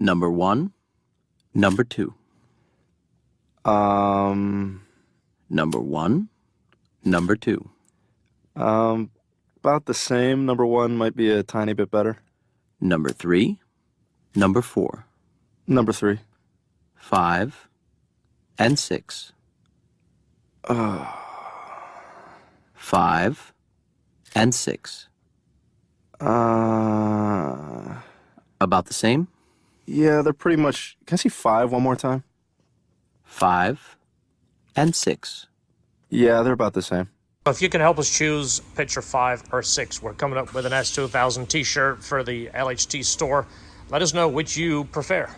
Number 1, number 2. Number 1, number 2. About the same. Number 1 might be a tiny bit better. Number 3, number 4. Number 3. 5 and 6. 5 and 6. About the same? Yeah, they're pretty much... Can I see 5 one more time? 5 and 6. Yeah, they're about the same. If you can help us choose picture 5 or 6, we're coming up with an S2000 t-shirt for the LHT store. Let us know which you prefer.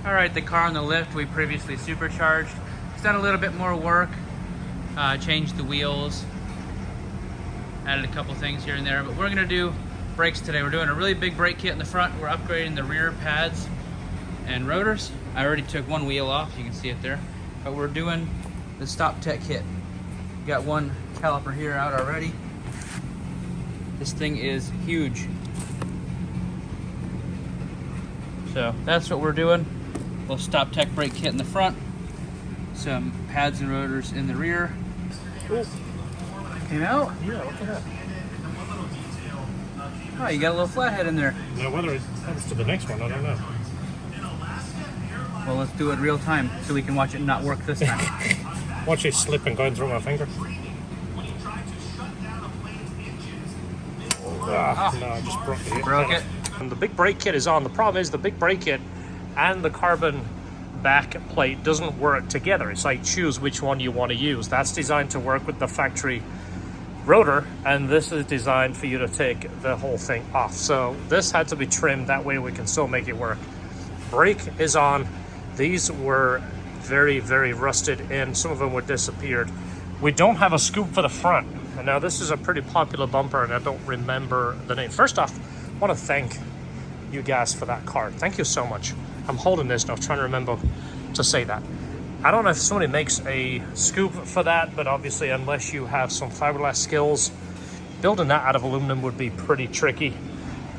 All right, the car on the lift we previously supercharged. It's done a little bit more work, changed the wheels, added a couple things here and there, but we're gonna do brakes today. We're doing a really big brake kit in the front. We're upgrading the rear pads and rotors. I already took one wheel off, you can see it there, but we're doing the Stop Tech kit. Got one caliper here out already. This thing is huge. So that's what we're doing. Little Stop Tech brake kit in the front, some pads and rotors in the rear. Ooh. Came out? Yeah, look at that. Oh, you got a little flathead in there. Now, whether it comes to the next one, I don't know. Well, let's do it real time so we can watch it not work this time. Watch it slip and going through my finger. No, I just broke it. Broke it. And the big brake kit is on. The problem is the big brake kit and the carbon back plate doesn't work together. It's like choose which one you want to use. That's designed to work with the factory rotor, and this is designed for you to take the whole thing off. So this had to be trimmed, that way we can still make it work. Brake is on. These were very, very rusted and some of them were disappeared. We don't have a scoop for the front. And now this is a pretty popular bumper and I don't remember the name. First off, I want to thank you guys for that card. Thank you so much. I'm holding this now, trying to remember to say that. I don't know if somebody makes a scoop for that, but obviously unless you have some fiberglass skills, building that out of aluminum would be pretty tricky.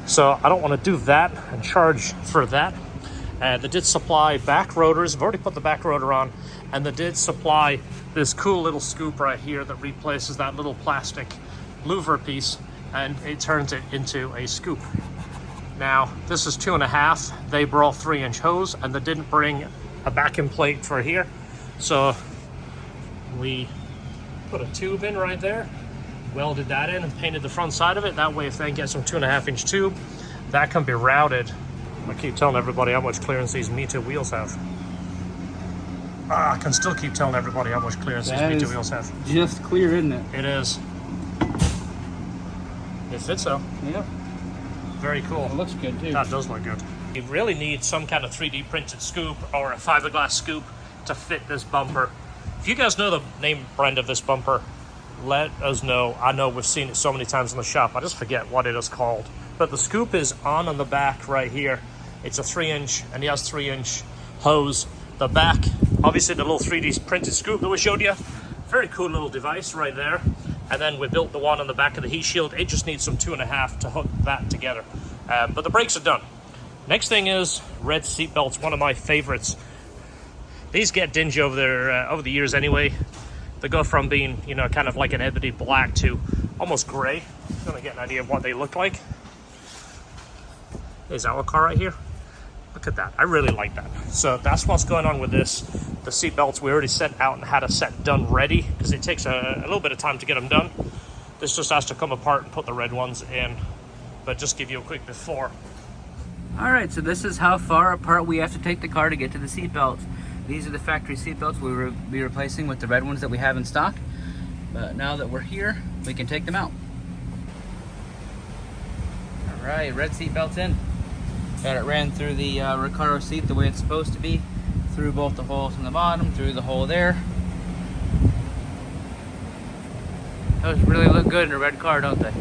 So I don't want to do that and charge for that. They did supply back rotors. I've already put the back rotor on, and they did supply this cool little scoop right here that replaces that little plastic louver piece, and it turns it into a scoop. Now, this is 2.5. They brought 3-inch hose, and they didn't bring a backing plate for here. So we put a tube in right there, welded that in and painted the front side of it. That way, if they get some 2.5-inch tube, that can be routed. I keep telling everybody how much clearance these MITA wheels have. I can still keep telling everybody how much clearance these MITA wheels have. Just clear, isn't it? It is. It fits though. Yep. Very cool. It looks good too. That does look good. You really need some kind of 3D printed scoop or a fiberglass scoop to fit this bumper. If you guys know the name brand of this bumper, let us know. I know we've seen it so many times in the shop, I just forget what it is called. But the scoop is on the back right here. It's a 3-inch, and he has 3-inch hose. The back, obviously the little 3D printed scoop that we showed you. Very cool little device right there. And then we built the one on the back of the heat shield. It just needs some 2.5 to hook that together. But the brakes are done. Next thing is red seat belts, one of my favorites. These get dingy over the years anyway. They go from being, you know, kind of like an ebony black to almost gray. You're gonna get an idea of what they look like. There's our car right here. Look at that. I really like that. So that's what's going on with this. The seat belts we already sent out and had a set done ready because it takes a little bit of time to get them done. This just has to come apart and put the red ones in. But just give you a quick before. All right, so this is how far apart we have to take the car to get to the seat belts. These are the factory seat belts we will be replacing with the red ones that we have in stock. But now that we're here, we can take them out. All right, red seat belts in. Got it ran through the Recaro seat the way it's supposed to be, through both the holes in the bottom, through the hole there. Those really look good in a red car, don't they?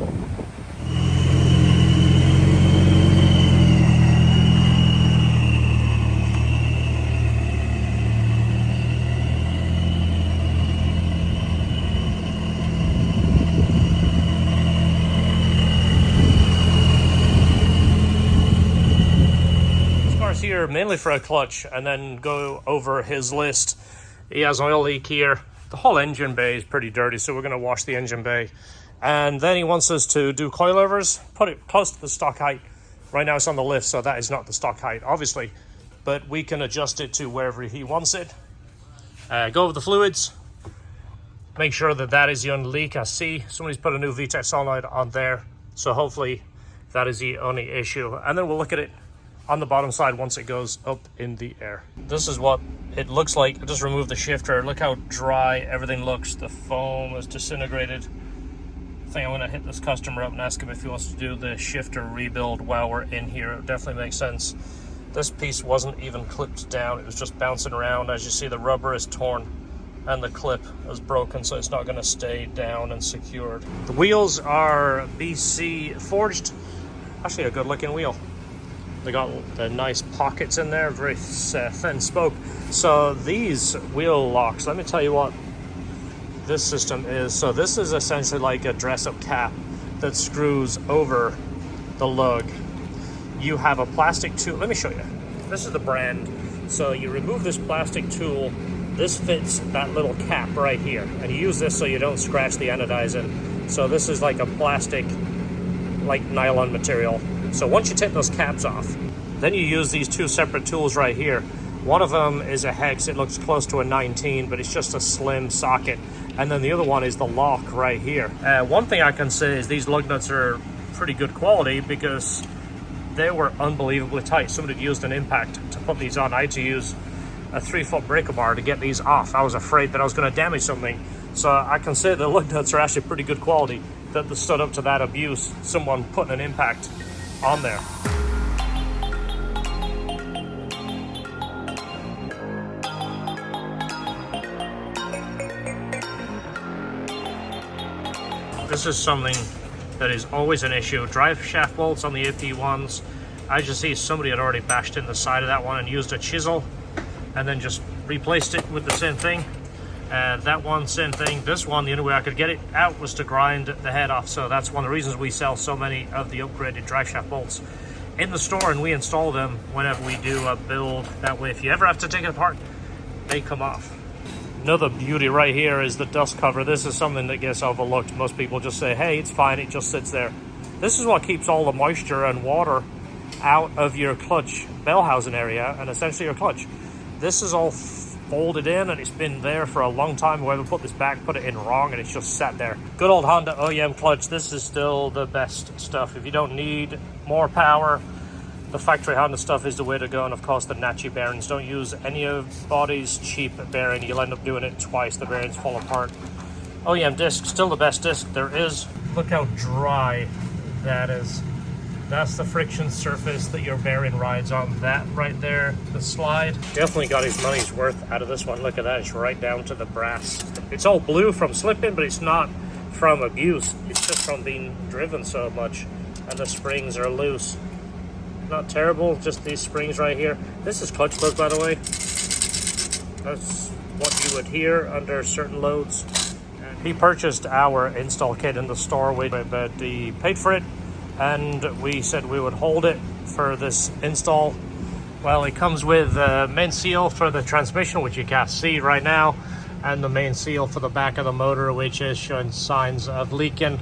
here mainly for a clutch and then go over his list. He has an oil leak here. The whole engine bay is pretty dirty, so we're going to wash the engine bay. And then he wants us to do coilovers, put it close to the stock height. Right now it's on the lift, so that is not the stock height, obviously. But we can adjust it to wherever he wants it. Go over the fluids. Make sure that that is the only leak. I see somebody's put a new VTEC solenoid on there, so hopefully that is the only issue. And then we'll look at it on the bottom side once it goes up in the air. This is what it looks like. I just removed the shifter. Look how dry everything looks. The foam is disintegrated. I think I'm going to hit this customer up and ask him if he wants to do the shifter rebuild while we're in here. It definitely makes sense. This piece wasn't even clipped down. It was just bouncing around. As you see, the rubber is torn and the clip is broken, so it's not going to stay down and secured. The wheels are BC forged. Actually a good looking wheel. They got the nice pockets in there, very thin spoke. So these wheel locks, let me tell you what this system is. So this is essentially like a dress-up cap that screws over the lug. You have a plastic tool. Let me show you. This is the brand. So you remove this plastic tool. This fits that little cap right here. And you use this so you don't scratch the anodizing. So this is like a plastic, like nylon material. So once you take those caps off, then you use these two separate tools right here. One of them is a hex. It looks close to a 19, but it's just a slim socket. And then the other one is the lock right here. One thing I can say is these lug nuts are pretty good quality because they were unbelievably tight. Somebody used an impact to put these on. I had to use a 3-foot breaker bar to get these off. I was afraid that I was going to damage something. So I can say the lug nuts are actually pretty good quality, that they stood up to that abuse, someone putting an impact on there. This is something that is always an issue. Drive shaft bolts on the AP1s. I just see somebody had already bashed in the side of that one and used a chisel and then just replaced it with the same thing. That one, same thing. This one, the only way I could get it out was to grind the head off. So that's one of the reasons we sell so many of the upgraded drive shaft bolts in the store, and we install them whenever we do a build. That way, if you ever have to take it apart, they come off. Another beauty right here is the dust cover. This is something that gets overlooked. Most people just say, hey, it's fine, it just sits there. This is what keeps all the moisture and water out of your clutch bell housing area and essentially your clutch. This is all folded in and it's been there for a long time. Whoever put this back put it in wrong and it's just sat there. Good old Honda OEM clutch. This is still the best stuff. If you don't need more power, the factory Honda stuff is the way to go. And of course the Nachi bearings. Don't use any of body's cheap bearing. You'll end up doing it twice. The bearings fall apart. OEM disc, still the best disc there is. Look how dry that is. That's the friction surface that your bearing rides on. That right there, the slide. Definitely got his money's worth out of this one. Look at that, it's right down to the brass. It's all blue from slipping, but it's not from abuse. It's just from being driven so much. And the springs are loose. Not terrible, just these springs right here. This is clutch plug, by the way. That's what you would hear under certain loads. He purchased our install kit in the store, but he paid for it. And we said we would hold it for this install. Well, it comes with the main seal for the transmission, which you can't see right now, and the main seal for the back of the motor, which is showing signs of leaking.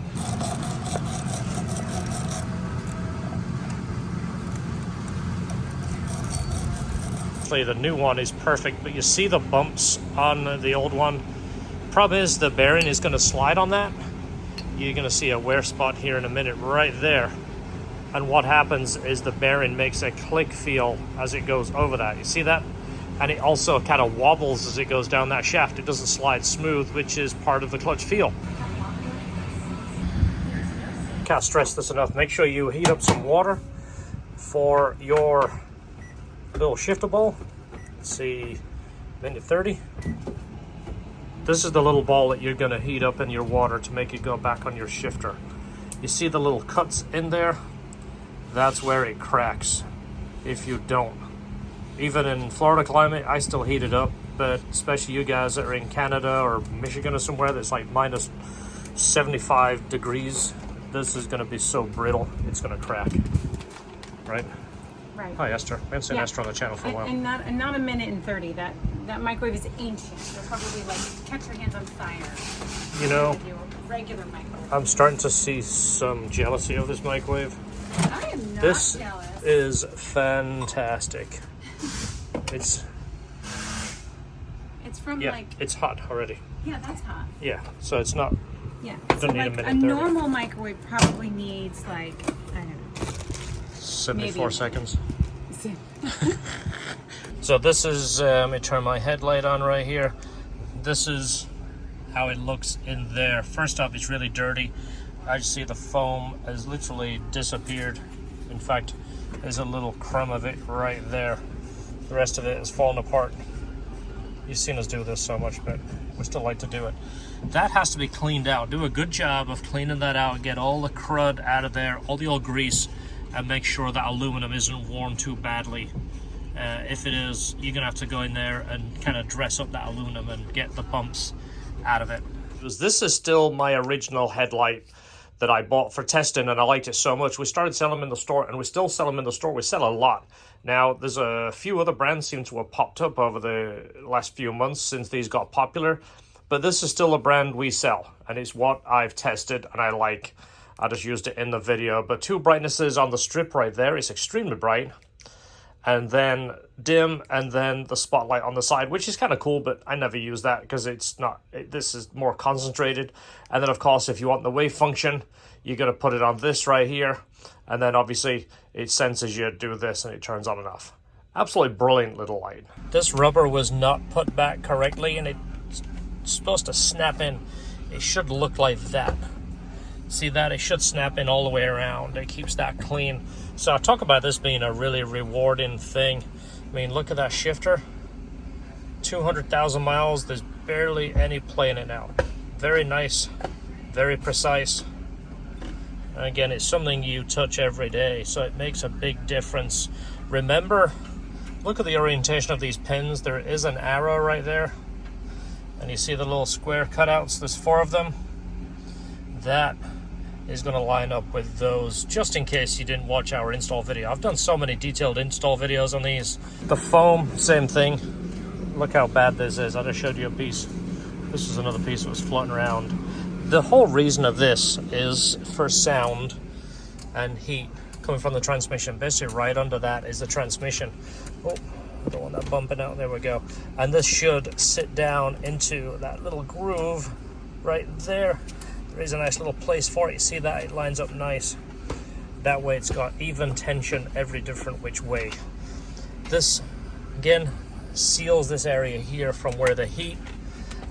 The new one is perfect, but you see the bumps on the old one. Problem is the bearing is going to slide on that. You're going to see a wear spot here in a minute right there. And what happens is the bearing makes a click feel as it goes over that. You see that? And it also kind of wobbles as it goes down that shaft. It doesn't slide smooth, which is part of the clutch feel. Can't stress this enough. Make sure you heat up some water for your little shifter bowl. Let's see, minute 30. This is the little ball that you're going to heat up in your water to make it go back on your shifter. You see the little cuts in there? That's where it cracks if you don't. Even in Florida climate, I still heat it up, but especially you guys that are in Canada or Michigan or somewhere that's like minus 75 degrees, this is going to be so brittle, it's going to crack, right? Right. Hi, Esther. We haven't seen Yeah. Esther on the channel for a while. And not a minute and 30. That microwave is ancient. They're probably like catch your hands on fire. You know, Give you a regular microwave. I'm starting to see some jealousy of this microwave. I am not This jealous. is fantastic. It's from yeah, like it's hot already. yeah, that's hot. Yeah, so it's not. Yeah. Don't So need a like minute a 30. normal microwave probably needs like I don't know. 74 Maybe. seconds. So this is, let me turn my headlight on right here. This is how it looks in there. First off, it's really dirty. I just see the foam has literally disappeared. In fact, there's a little crumb of it right there. The rest of it is falling apart. You've seen us do this so much, but we still like to do it. That has to be cleaned out. Do a good job of cleaning that out. Get all the crud out of there, all the old grease, and make sure that aluminum isn't worn too badly. If it is, you're gonna have to go in there and kind of dress up that aluminum and get the bumps out of it. This is still my original headlight that I bought for testing, and I liked it so much. We started selling them in the store, and we still sell them in the store. We sell a lot. Now, there's a few other brands seem to have popped up over the last few months since these got popular, but this is still a brand we sell, and it's what I've tested and I like. I just used it in the video, but 2 brightnesses on the strip right there. It's extremely bright, and then dim, and then the spotlight on the side, which is kind of cool, but I never use that because it's not, this is more concentrated. And then of course, if you want the wave function, you're going to put it on this right here, and then obviously it senses you do this and it turns on and off. Absolutely brilliant little light. This rubber was not put back correctly, and it's supposed to snap in. It should look like that. See that? It should snap in all the way around. It keeps that clean. So I talk about this being a really rewarding thing. I mean, look at that shifter. 200,000 miles. There's barely any play in it now. Very nice. Very precise. And again, it's something you touch every day, so it makes a big difference. Remember, look at the orientation of these pins. There is an arrow right there. And you see the little square cutouts? There's 4 of them. That is going to line up with those, just in case you didn't watch our install video. I've done so many detailed install videos on these. The foam, same thing. Look how bad this is. I just showed you a piece. This is another piece that was floating around. The whole reason of this is for sound and heat coming from the transmission. Basically right under that is the transmission. Oh, I don't want that bumping out. There we go. And this should sit down into that little groove right there. There's a nice little place for it. You see that? It lines up nice. That way it's got even tension every different which way. This, again, seals this area here from where the heat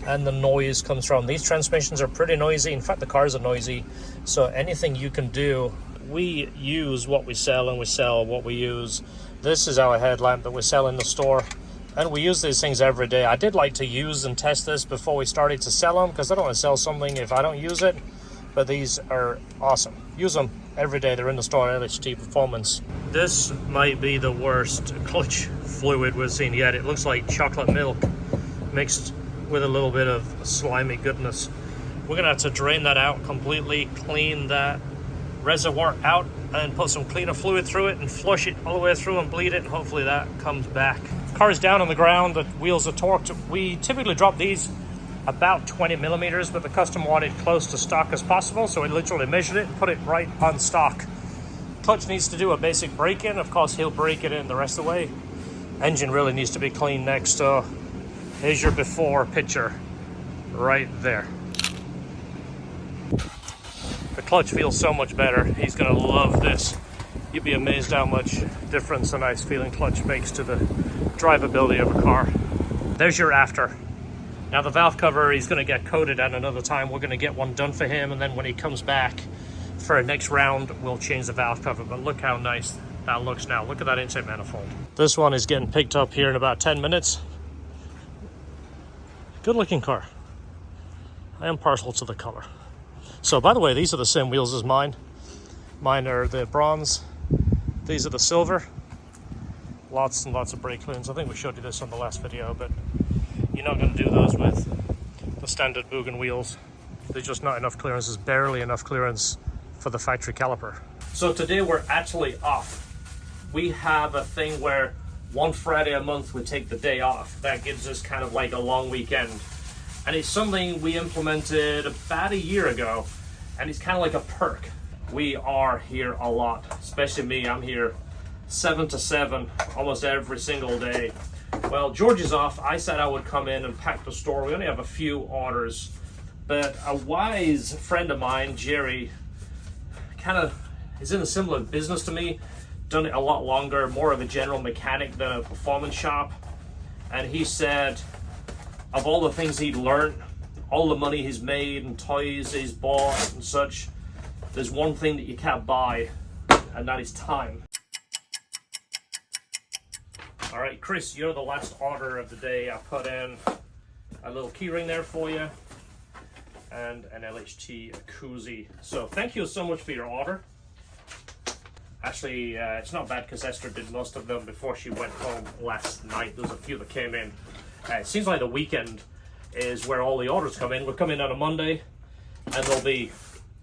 and the noise comes from. These transmissions are pretty noisy. In fact, the cars are noisy. So anything you can do, we use what we sell and we sell what we use. This is our headlamp that we sell in the store. And we use these things every day. I did like to use and test this before we started to sell them, because I don't want to sell something if I don't use it. But these are awesome. Use them every day. They're in the store, LHT Performance. This might be the worst clutch fluid we've seen yet. It looks like chocolate milk mixed with a little bit of slimy goodness. We're gonna have to drain that out completely, clean that reservoir out, and put some cleaner fluid through it and flush it all the way through and bleed it, and hopefully that comes back. Car's down on the ground, the wheels are torqued. We typically drop these about 20 millimeters, but the customer wanted close to stock as possible, so we literally measured it and put it right on stock. Clutch needs to do a basic break-in. Of course, he'll break it in the rest of the way. Engine really needs to be cleaned next. So here's your before picture right there. The clutch feels so much better. He's gonna love this. You'd be amazed how much difference a nice feeling clutch makes to the drivability of a car. There's your after. Now the valve cover, he's gonna get coated at another time. We're gonna get one done for him, and then when he comes back for a next round, we'll change the valve cover. But look how nice that looks now. Look at that inside manifold. This one is getting picked up here in about 10 minutes. Good looking car. I am partial to the color. So by the way, these are the same wheels as mine. Mine are the bronze. These are the silver. Lots and lots of brake clearance. I think we showed you this on the last video, but you're not going to do those with the standard Buggen wheels. There's just not enough clearance. There's barely enough clearance for the factory caliper. So today we're actually off. we have a thing where one Friday a month we take the day off. That gives us kind of like a long weekend. And it's something we implemented about a year ago, and it's kind of like a perk. We are here a lot, especially me. I'm here 7 to 7 almost every single day. Well, George is off. I said I would come in and pack the store. We only have a few orders, but a wise friend of mine, Jerry, kind of is in a similar business to me, done it a lot longer, more of a general mechanic than a performance shop. And he said, of all the things he'd learned, all the money he's made and toys he's bought and such, there's one thing that you can't buy, and that is time. All right, Chris, you're the last order of the day. I put in a little keyring there for you and an LHT koozie. So thank you so much for your order. Actually, it's not bad because Esther did most of them before she went home last night. There's a few that came in. It seems like the weekend is where all the orders come in. We'll come in on a Monday and there'll be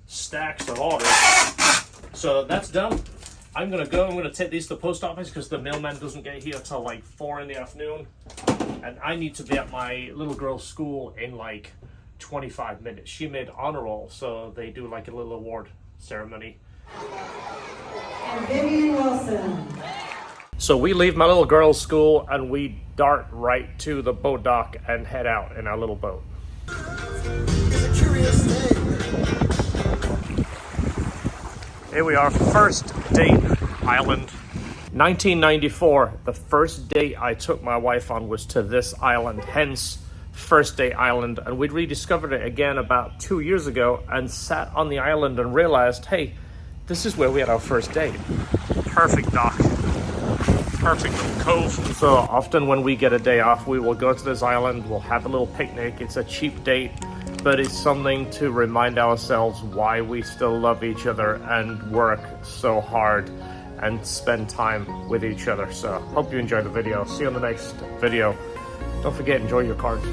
stacks of orders. So that's done. I'm gonna go. I'm gonna take these to the post office because the mailman doesn't get here till like 4 in the afternoon, and I need to be at my little girl's school in like 25 minutes. She made honor roll, so they do like a little award ceremony. And Vivian Wilson. So we leave my little girl's school and we dart right to the boat dock and head out in our little boat. Here we are, First Date Island. 1994, the first date I took my wife on was to this island, hence First Date Island. And we'd rediscovered it again about 2 years ago and sat on the island and realized, hey, this is where we had our first date. Perfect dock, perfect little cove. So often when we get a day off, we will go to this island, we'll have a little picnic. It's a cheap date, but it's something to remind ourselves why we still love each other and work so hard and spend time with each other. So hope you enjoyed the video. See you on the next video. Don't forget, enjoy your cards.